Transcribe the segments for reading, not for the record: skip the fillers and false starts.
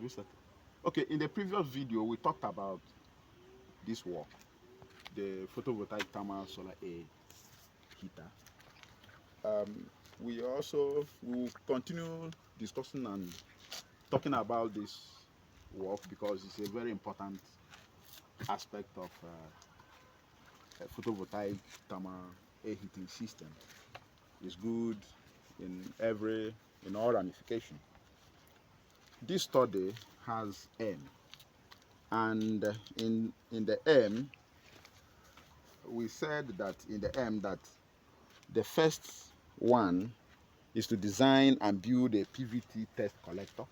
Have you started? Okay, in the previous video, we talked about this work, the photovoltaic thermal solar air heater. We will continue discussing and talking about this work because it's a very important aspect of a photovoltaic thermal air heating system. It's good in all ramification. This study has aim, and in the aim, we said that in the aim that the first one is to design and build a PVT test collector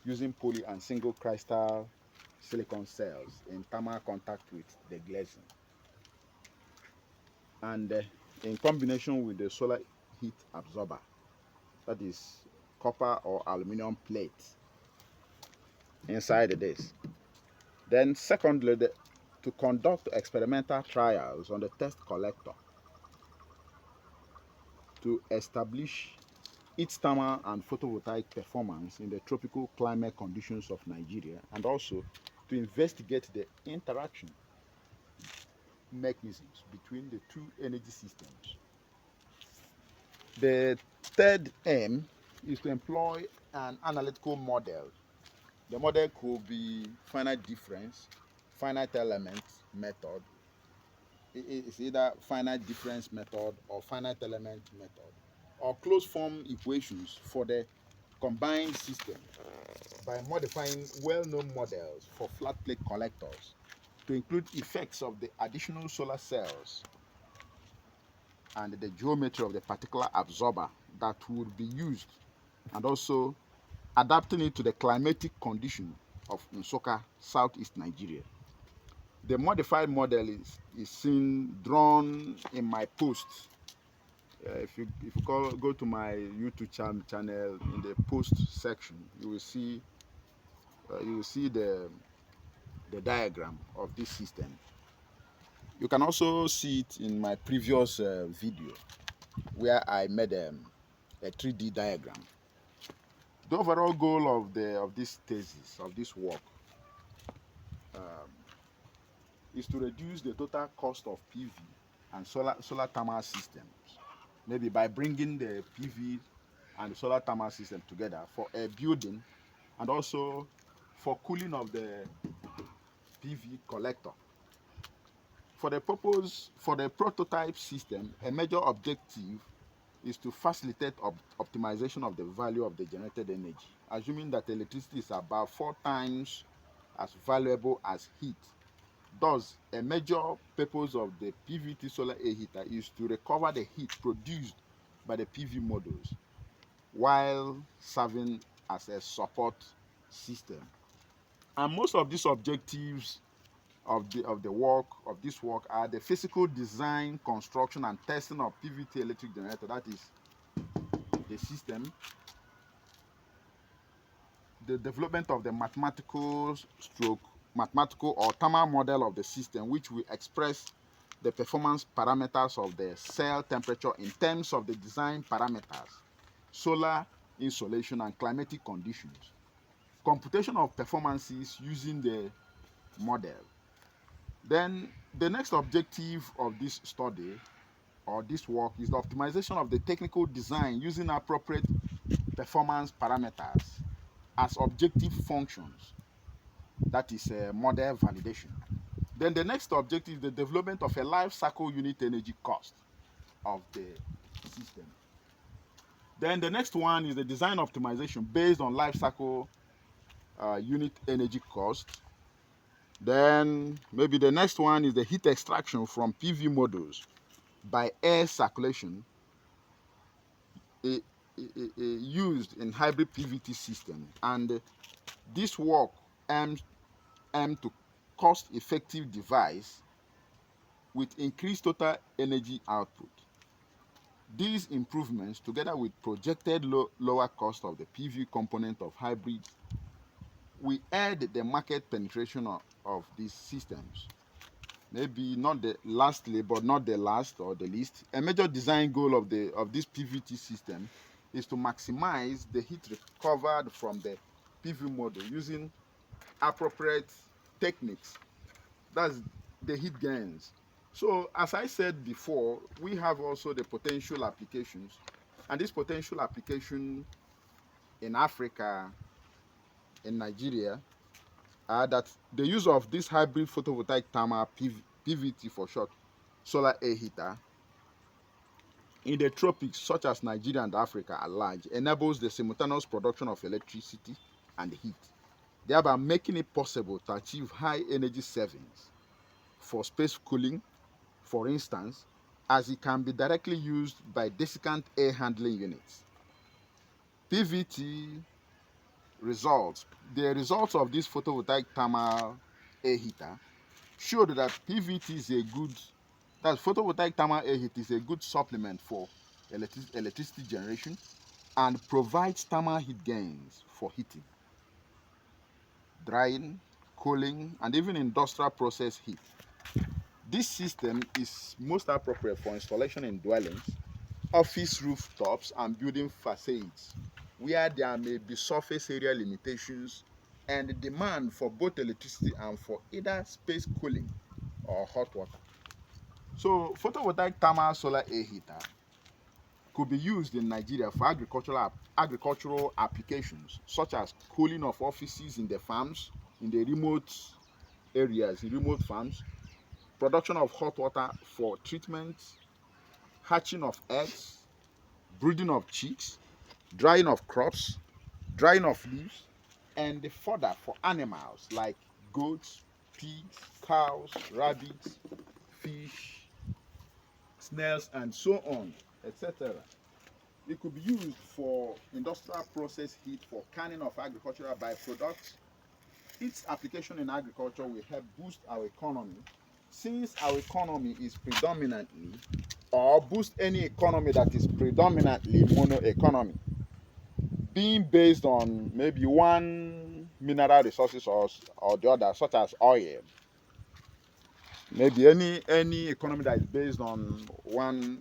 using poly and single crystal silicon cells in thermal contact with the glazing, and in combination with the solar heat absorber, that is copper or aluminum plate inside this. Then secondly, to conduct experimental trials on the test collector to establish its thermal and photovoltaic performance in the tropical climate conditions of Nigeria, and also to investigate the interaction mechanisms between the two energy systems. The third aim is to employ an analytical model. The model could be finite difference, finite element method. It's either finite difference method or finite element method, or closed form equations for the combined system by modifying well-known models for flat plate collectors to include effects of the additional solar cells and the geometry of the particular absorber that would be used, and also adapting it to the climatic condition of Nsukka, southeast Nigeria. The modified model is seen drawn in my post. If you go to my YouTube channel, in the post section, you will see the diagram of this system. You can also see it in my previous video where I made a 3D diagram. The overall goal of this thesis, of this work, um, is to reduce the total cost of PV and solar thermal systems, maybe by bringing the PV and the solar thermal system together for a building, and also for cooling of the PV collector. For the prototype system, a major objective is to facilitate optimization of the value of the generated energy, assuming that electricity is about 4 times as valuable as heat. Thus, a major purpose of the PVT solar air heater is to recover the heat produced by the PV modules while serving as a support system. And most of these objectives of this work are the physical design, construction, and testing of PVT electric generator, that is the system, the development of the mathematical or thermal model of the system, which will express the performance parameters of the cell temperature in terms of the design parameters, solar insolation, and climatic conditions. Computation of performances using the model. Then the next objective of this study or this work is the optimization of the technical design using appropriate performance parameters as objective functions, that is model validation. Then the next objective is the development of a life cycle unit energy cost of the system. Then the next one is the design optimization based on life cycle unit energy cost. Then maybe the next one is the heat extraction from PV modules by air circulation used in hybrid PVT system. And this work aims to cost-effective device with increased total energy output. These improvements, together with projected lower cost of the PV component of hybrid, will aid the market penetration of these systems. Maybe not the lastly, but not the last or the least, a major design goal of this PVT system is to maximize the heat recovered from the PV model using appropriate techniques. That's the heat gains. So as I said before, we have also the potential applications, and this potential application in Africa, in Nigeria, are that the use of this hybrid photovoltaic thermal PVT for short solar air heater in the tropics such as Nigeria and Africa at large enables the simultaneous production of electricity and heat, thereby making it possible to achieve high energy savings for space cooling, for instance, as it can be directly used by desiccant air handling units. PVT results, the results of this photovoltaic thermal air heater showed that PVT is a good, that photovoltaic thermal air heat is a good supplement for electricity generation and provides thermal heat gains for heating, drying, cooling, and even industrial process heat. This system is most appropriate for installation in dwellings, office rooftops, and building facades, where there may be surface area limitations and the demand for both electricity and for either space cooling or hot water. So, photovoltaic thermal solar air heater could be used in Nigeria for agricultural applications, such as cooling of offices in the farms, in the remote areas, in remote farms, production of hot water for treatment, hatching of eggs, breeding of chicks, drying of crops, drying of leaves, and the fodder for animals like goats, pigs, cows, rabbits, fish, snails, and so on, etc. It could be used for industrial process heat for canning of agricultural byproducts. Its application in agriculture will help boost our economy, since our economy is predominantly, or boost any economy that is predominantly mono economy, being based on maybe one mineral resources or the other, such as oil. Maybe any economy that is based on one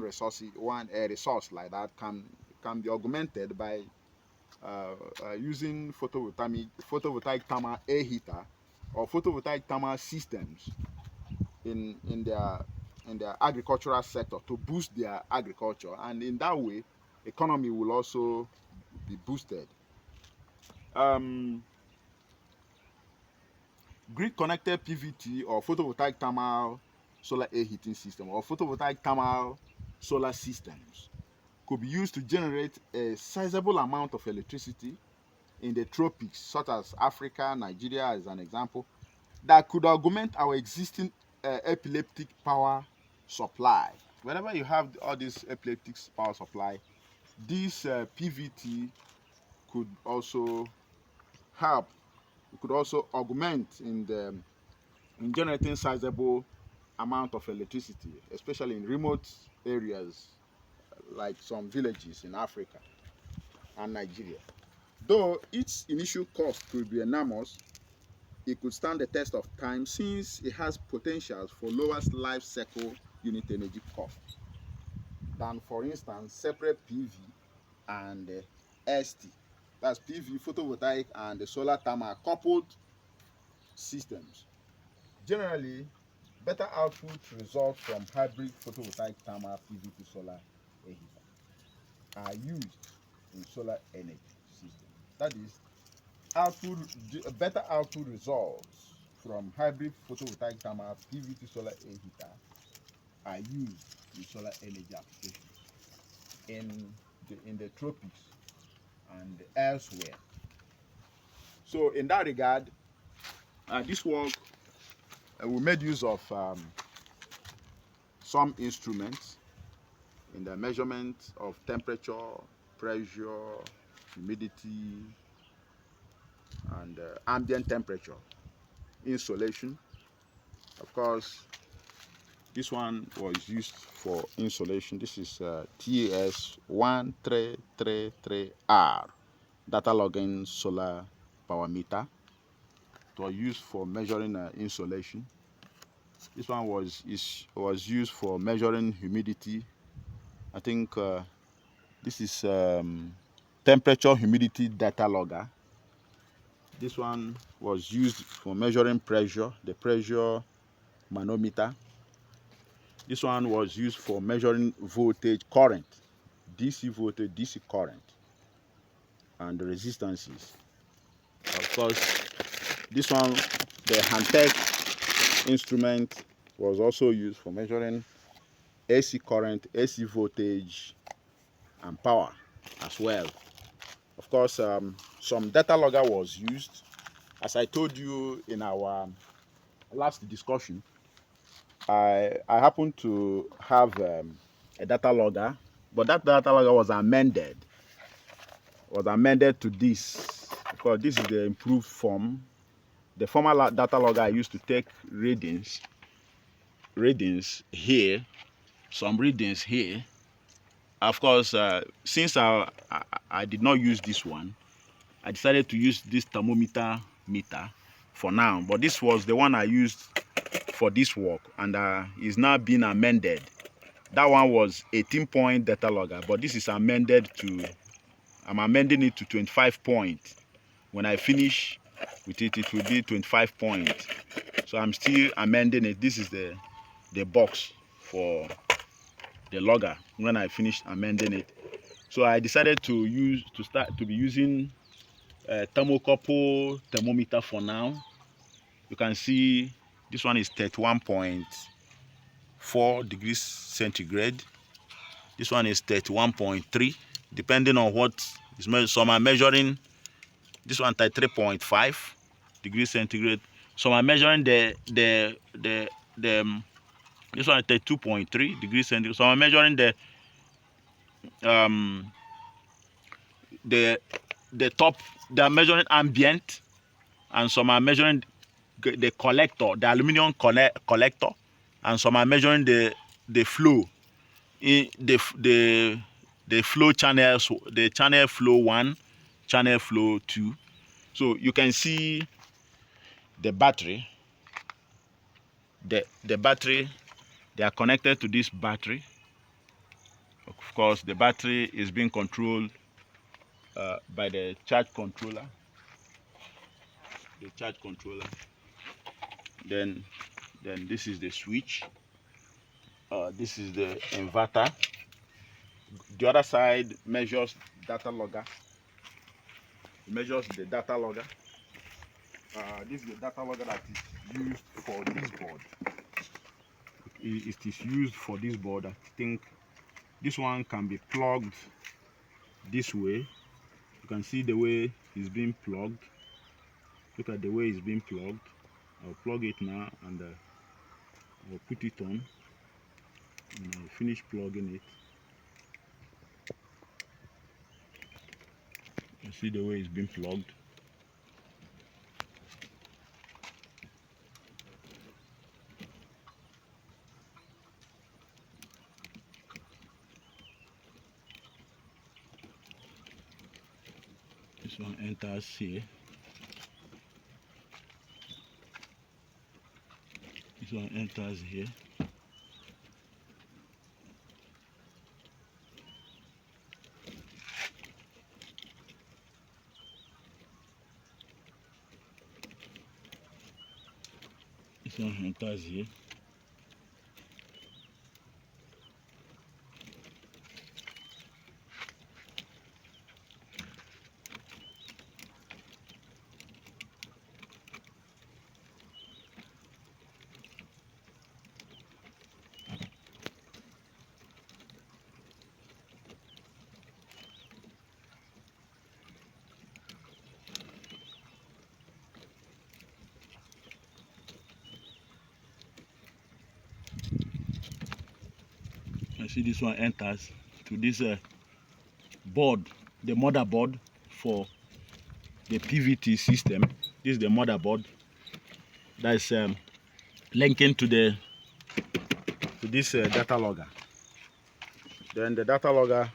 resource, a resource like that can be augmented by using photovoltaic thermal air heater or photovoltaic thermal systems in their agricultural sector to boost their agriculture, and in that way economy will also be boosted. Grid connected PVT or photovoltaic thermal solar air heating system or photovoltaic thermal solar systems could be used to generate a sizable amount of electricity in the tropics, such as Africa, Nigeria as an example, that could augment our existing epileptic power supply. Whenever you have all this epileptic power supply, this PVT could also help. It could also augment in generating sizable amount of electricity, especially in remote areas like some villages in Africa and Nigeria. Though its initial cost could be enormous, it could stand the test of time since it has potentials for lowest life cycle unit energy costs than, for instance, separate PV and ST. That's PV, photovoltaic, and the solar thermal coupled systems. Generally, better output results from hybrid photovoltaic thermal PV to solar air heater are used in solar energy systems. That is, better output results from hybrid photovoltaic thermal PV to solar air heater are used in solar energy applications in the tropics and elsewhere. So in that regard, this work we made use of some instruments in the measurement of temperature, pressure, humidity, and ambient temperature, insolation. Of course, this one was used for insolation. This is TAS 1333R data logging solar power meter. It was used for measuring insolation. This one was used for measuring humidity. I think this is temperature humidity data logger. This one was used for measuring pressure, the pressure manometer. This one was used for measuring voltage, current, DC voltage, DC current, and the resistances. Of course, this one, the Hantec instrument, was also used for measuring AC current, AC voltage, and power as well. Of course, some data logger was used. As I told you in our last discussion, I happened to have a data logger, but that data logger was amended. To this. Of course, this is the improved form. The former data logger I used to take readings here, some readings here. Of course, since I did not use this one, I decided to use this thermometer meter for now. But this was the one I used for this work, and is now being amended. That one was 18-point data logger, but this is amended to, I'm amending it to 25 point. When I finish with it, it will be 25 point. So I'm still amending it. This is the box for the logger when I finished amending it. So I decided to be using a thermocouple thermometer for now. You can see this one is 31.4 degrees centigrade. This one is 31.3, depending on what is measured. Some are measuring this one 33.5 degrees centigrade. Some are measuring this one 32.3 degrees centigrade. Some are measuring the top. They are measuring ambient, and some are measuring the collector, the aluminum collector, and some are measuring the flow in the flow channels, the channel flow 1, channel flow 2. So you can see the battery. The battery, they are connected to this battery. Of course, the battery is being controlled by the charge controller. Then this is the switch. This is the inverter. The other side measures data logger. It measures the data logger. This is the data logger that is used for this board. It is used for this board. I think this one can be plugged this way. You can see the way it's being plugged. Look at the way it's being plugged. I'll plug it now, and I'll put it on, and I'll finish plugging it. You see the way it's being plugged. This one enters here. This one enters here. This one enters here. I see this one enters to this board, the motherboard for the PVT system. This is the motherboard that is linking to this data logger. Then the data logger,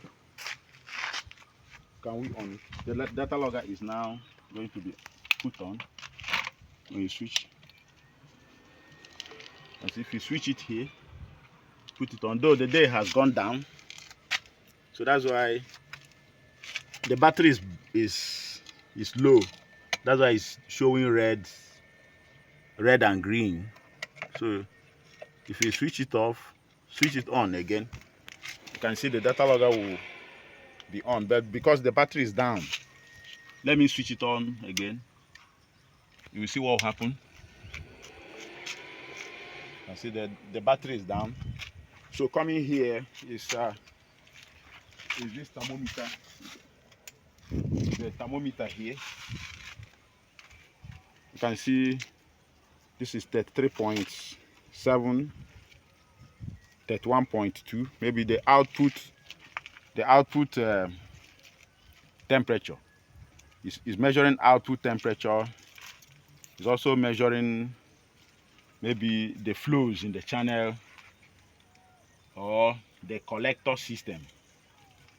the data logger is now going to be put on when you switch. As if you switch it here, put it on, though the day has gone down, so that's why the battery is low. That's why it's showing red and green. So if you switch it off, switch it on again, you can see the data logger will be on. But because the battery is down, let me switch it on again. You will see what will happen. You can see that the battery is down. So coming here is this thermometer. The thermometer here. You can see this is 33.7, 31.2. Maybe the output temperature is measuring output temperature. It's also measuring maybe the flows in the channel or the collector system.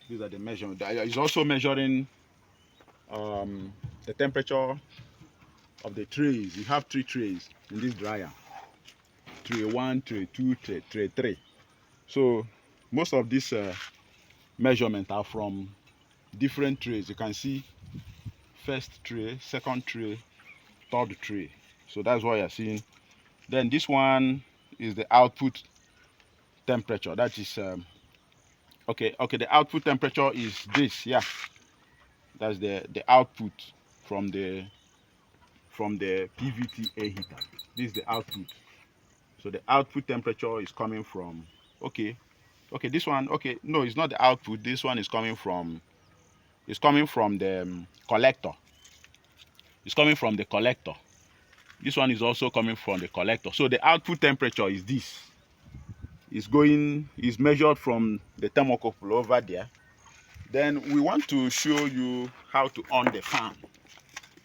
These are the measurements. It's also measuring the temperature of the trays. You have 3 trays in this dryer. Tray 1, tray 2, tray 3. So most of these measurements are from different trays. You can see first tray, second tray, third tray. So that's what you're seeing. Then this one is the output temperature. That is okay. The output temperature is this. Yeah, that's the output from the PVTA heater. This is the output. So the output temperature is coming from this one. Okay, no, it's not the output. This one is coming from the collector. It's coming from the collector. This one is also coming from the collector. So the output temperature is this. Is measured from the thermocouple over there. Then we want to show you how to on the fan.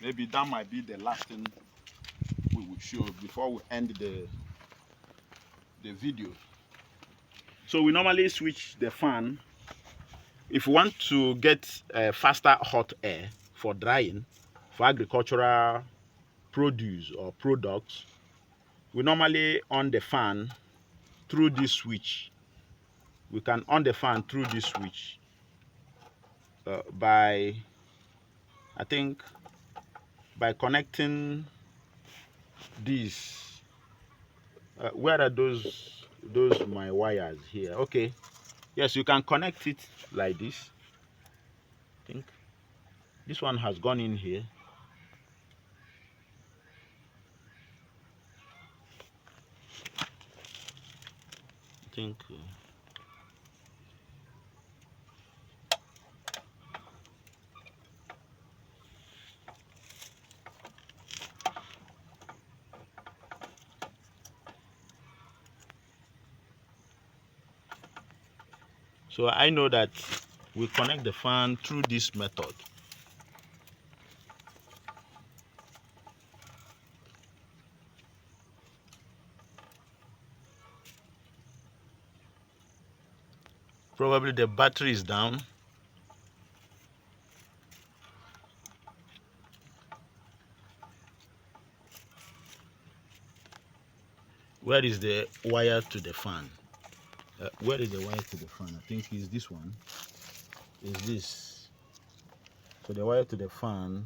Maybe that might be the last thing we will show before we end the video. So we normally switch the fan. If we want to get faster hot air for drying, for agricultural produce or products, we normally on the fan through this switch. We can on the fan through this switch by connecting these. Where are those my wires here? Okay, yes, you can connect it like this. I think this one has gone in here. I think so I know that we connect the fan through this method. Probably the battery is down. Where is the wire to the fan? Where is the wire to the fan? I think is this one. Is this? So the wire to the fan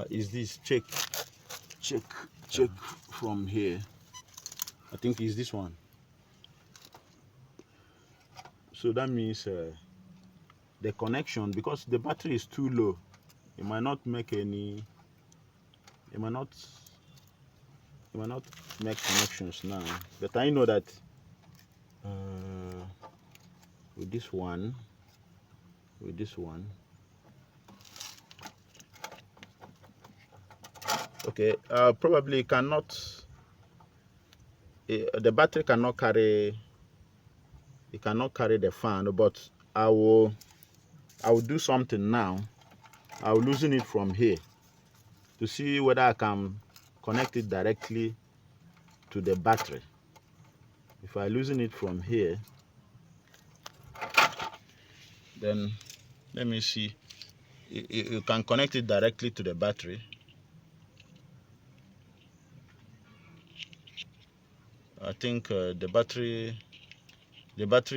is this. Check from here. I think is this one. So that means the connection, because the battery is too low, it might not make any. It might not make connections now. But I know that with this one, okay, probably cannot. The battery cannot carry. It cannot carry the fan, but I will do something now. I will loosen it from here to see whether I can connect it directly to the battery. If I loosen it from here, then let me see. You can connect it directly to the battery. I think the battery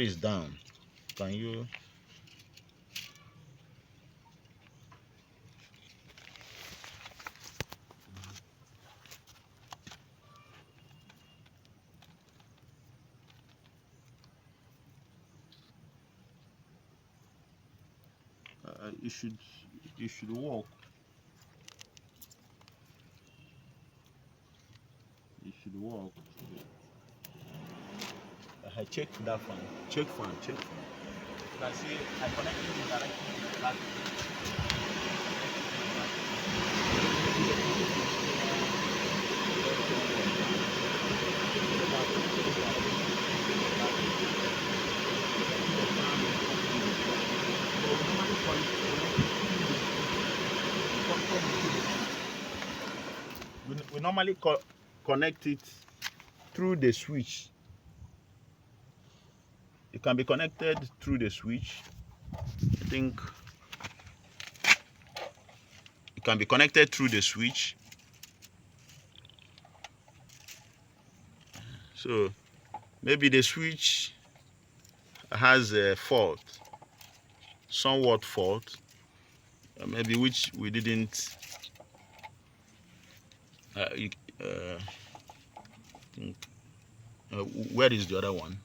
is down. Can you? it should work. It should work. Check that fan. Check fan. Check fan. You can see I connected it directly to the battery. We normally connect it through the switch. It can be connected through the switch. I think it can be connected through the switch. So maybe the switch has a fault, somewhat fault, maybe which we didn't think. Where is the other one?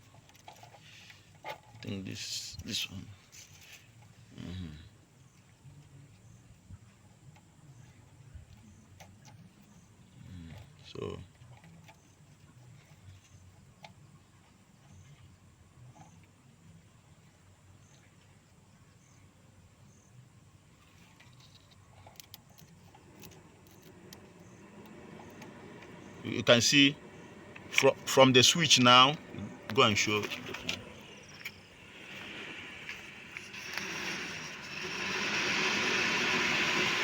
I think this one. So you can see from the switch now. Go and show the fan.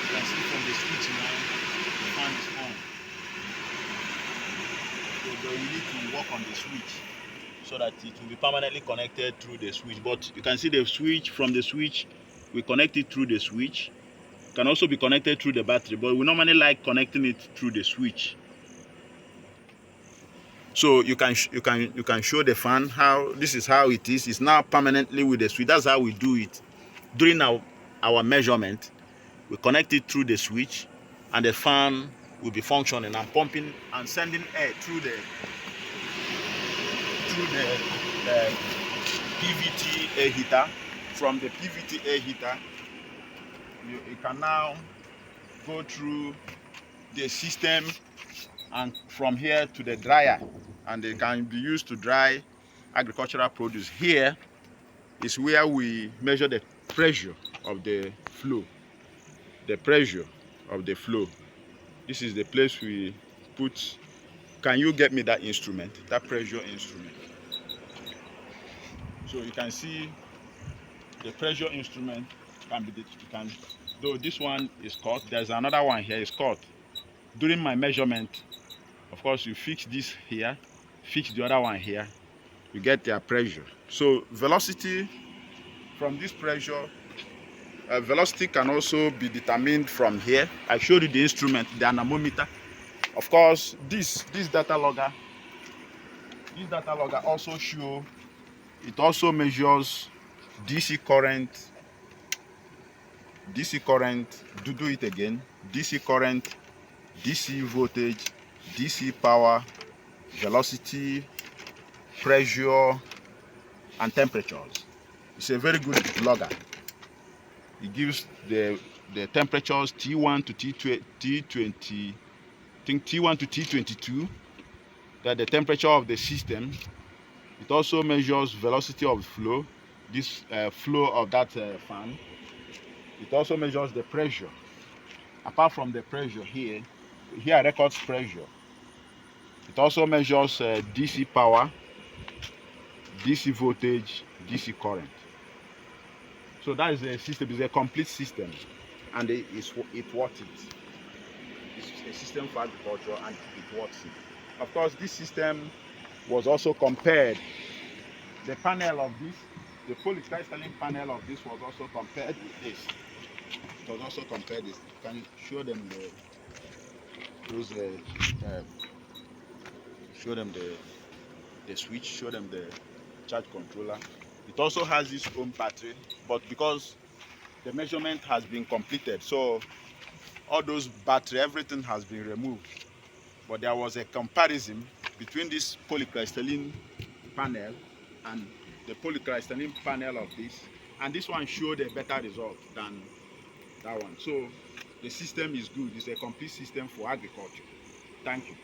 You can see from the switch now, the fan is on. So we need to work on the switch so that it will be permanently connected through the switch. But you can see the switch, from the switch, we connect it through the switch. It can also be connected through the battery, but we normally like connecting it through the switch. So you can show the fan how this is how it is. It's now permanently with the switch. That's how we do it. During our measurement, we connect it through the switch, and the fan will be functioning and pumping and sending air through the PVT air heater. From the PVT air heater, you can now go through the system and from here to the dryer, and they can be used to dry agricultural produce. Here is where we measure the pressure of the flow. The pressure of the flow. This is the place we put. Can you get me that instrument, that pressure instrument? So you can see the pressure instrument though this one is cut, there's another one here is cut. During my measurement, of course, you fix this here, fix the other one here, you get their pressure. So velocity from this pressure, velocity can also be determined from here. I showed you the instrument, the anemometer. Of course, this data logger also show, it also measures DC current, do it again, DC current, DC voltage, DC power, velocity, pressure, and temperatures. It's a very good logger. It gives the temperatures T1 to T20, I think T1 to T22, that the temperature of the system. It also measures velocity of flow, this flow of that fan. It also measures the pressure. Apart from the pressure here records pressure. It also measures DC power, DC voltage, DC current. So that is a system, it's a complete system, and it works it. It's a system for agriculture, and it works it. Of course, this system was also compared. The panel of this, the polycrystalline panel of this was also compared with this. It was also compared with. Can you show them show them the switch, show them the charge controller. It also has its own battery, but because the measurement has been completed, so all those battery, everything has been removed. But there was a comparison between this polycrystalline panel and the polycrystalline panel of this. and this one showed a better result than that one. So the system is good. It's a complete system for agriculture. Thank you.